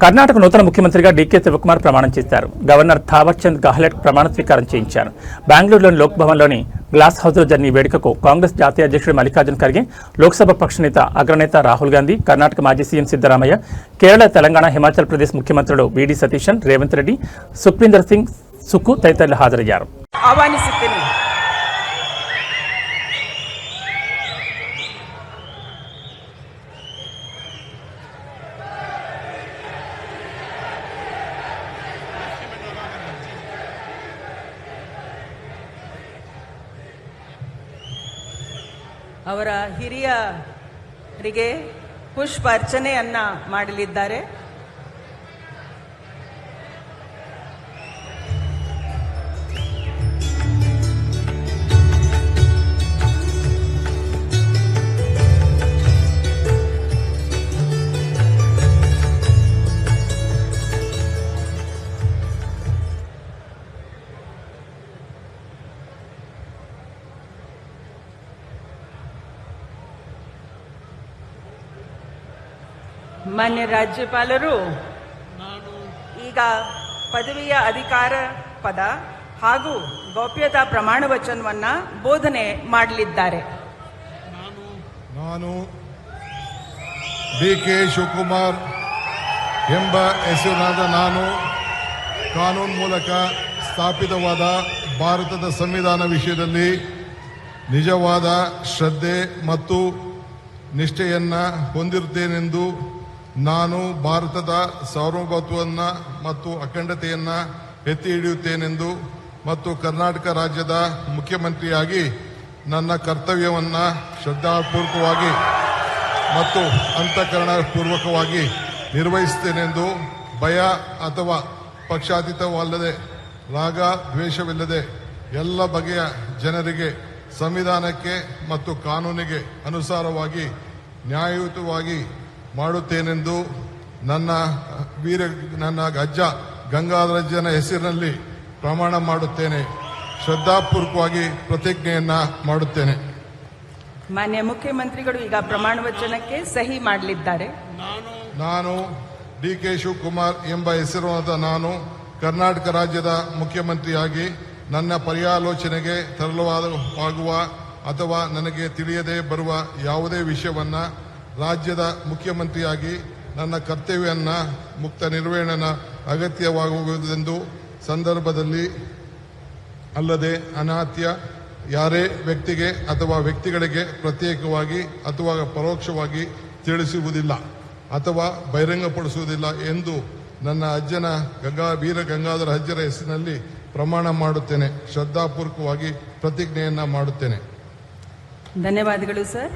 కర్ణాటక నూతన ముఖ్యమంత్రిగా డీకే శివకుమార్ ప్రమాణం చేశారు. గవర్నర్ థావర్ చంద్ గెహ్లోట్ ప్రమాణ స్వీకారం చేయించారు. బెంగళూరులోని లోక్ భవన్లోని గ్లాస్ హౌస్లో జరిగిన వేడుకకు కాంగ్రెస్ జాతీయ అధ్యక్షుడు మల్లికార్జున ఖర్గే, లోక్సభ పక్షనేత అగ్రనేత రాహుల్ గాంధీ, కర్ణాటక మాజీ సీఎం సిద్దరామయ్య, కేరళ, తెలంగాణ, హిమాచల్ ప్రదేశ్ ముఖ్యమంత్రులు వీడి సతీశన్, రేవంత్ రెడ్డి, సుఖ్వీందర్ సింగ్ సుక్కు తదితరులు హాజరయ్యారు. ಅವರ ಹಿರಿಯರಿಗೆ ಪುಷ್ಪ ಅರ್ಚನೆಯನ್ನ ಮಾಡಲಿದ್ದಾರೆ. ಮಾನ್ಯ ರಾಜ್ಯಪಾಲರು ಈಗ ಪದವಿಯ ಅಧಿಕಾರ ಪದ ಹಾಗೂ ಗೌಪ್ಯತಾ ಪ್ರಮಾಣ ವಚನವನ್ನ ಬೋಧನೆ ಮಾಡಲಿದ್ದಾರೆ. ನಾನು ಡಿ.ಕೆ. ಶಿವಕುಮಾರ್ ಎಂಬ ಹೆಸರಿನಾದ ನಾನು ಕಾನೂನು ಮೂಲಕ ಸ್ಥಾಪಿತವಾದ ಭಾರತದ ಸಂವಿಧಾನ ವಿಷಯದಲ್ಲಿ ನಿಜವಾದ ಶ್ರದ್ಧೆ ಮತ್ತು ನಿಷ್ಠೆಯನ್ನ ಹೊಂದಿರುತ್ತೇನೆಂದು, ನಾನು ಭಾರತದ ಸಾರ್ವಭೌಮತ್ವವನ್ನು ಮತ್ತು ಅಖಂಡತೆಯನ್ನು ಎತ್ತಿ ಹಿಡಿಯುತ್ತೇನೆಂದು ಮತ್ತು ಕರ್ನಾಟಕ ರಾಜ್ಯದ ಮುಖ್ಯಮಂತ್ರಿಯಾಗಿ ನನ್ನ ಕರ್ತವ್ಯವನ್ನು ಶ್ರದ್ಧಾಪೂರ್ವಕವಾಗಿ ಮತ್ತು ಅಂತಃಕರಣಪೂರ್ವಕವಾಗಿ ನಿರ್ವಹಿಸುತ್ತೇನೆಂದು, ಭಯ ಅಥವಾ ಪಕ್ಷಾತೀತವಲ್ಲದೆ, ರಾಗ ದ್ವೇಷವಿಲ್ಲದೆ ಎಲ್ಲ ಬಗೆಯ ಜನರಿಗೆ ಸಂವಿಧಾನಕ್ಕೆ ಮತ್ತು ಕಾನೂನಿಗೆ ಅನುಸಾರವಾಗಿ ನ್ಯಾಯಯುತವಾಗಿ ಮಾಡುತ್ತೇನೆಂದು ನನ್ನ ಅಜ್ಜ ಗಂಗಾಧರಜ್ಜನ ಹೆಸರಿನಲ್ಲಿ ಪ್ರಮಾಣ ಮಾಡುತ್ತೇನೆ. ಶ್ರದ್ಧಾಪೂರ್ವಕವಾಗಿ ಪ್ರತಿಜ್ಞೆಯನ್ನ ಮಾಡುತ್ತೇನೆ. ಮಾನ್ಯ ಮುಖ್ಯಮಂತ್ರಿಗಳು ಈಗ ಪ್ರಮಾಣ ವಚನಕ್ಕೆ ಸಹಿ ಮಾಡಲಿದ್ದಾರೆ. ನಾನು ಡಿ.ಕೆ. ಶಿವಕುಮಾರ್ ಎಂಬ ಹೆಸರಾದ ನಾನು ಕರ್ನಾಟಕ ರಾಜ್ಯದ ಮುಖ್ಯಮಂತ್ರಿಯಾಗಿ ನನ್ನ ಪರ್ಯಾಲೋಚನೆಗೆ ತರಲಾಗುವ ಅಥವಾ ನನಗೆ ತಿಳಿಯದೇ ಬರುವ ಯಾವುದೇ ವಿಷಯವನ್ನ ರಾಜ್ಯದ ಮುಖ್ಯಮಂತ್ರಿಯಾಗಿ ನನ್ನ ಕರ್ತವ್ಯವನ್ನ ಮುಕ್ತ ನಿರ್ವಹಣೆಯ ಅಗತ್ಯವಾಗುವುದೆಂದು ಸಂದರ್ಭದಲ್ಲಿ ಅಲ್ಲದೆ ಅನಾತ್ಯ ಯಾರೇ ವ್ಯಕ್ತಿಗೆ ಅಥವಾ ವ್ಯಕ್ತಿಗಳಿಗೆ ಪ್ರತ್ಯೇಕವಾಗಿ ಅಥವಾ ಪರೋಕ್ಷವಾಗಿ ತಿಳಿಸುವುದಿಲ್ಲ ಅಥವಾ ಬಹಿರಂಗಪಡಿಸುವುದಿಲ್ಲ ಎಂದು ನನ್ನ ಅಜ್ಜನ ವೀರ ಗಂಗಾಧರ ಅಜ್ಜರ ಹೆಸರಿನಲ್ಲಿ ಪ್ರಮಾಣ ಮಾಡುತ್ತೇನೆ. ಶ್ರದ್ಧಾಪೂರ್ವಕವಾಗಿ ಪ್ರತಿಜ್ಞೆಯನ್ನ ಮಾಡುತ್ತೇನೆ. ಧನ್ಯವಾದಗಳು ಸರ್.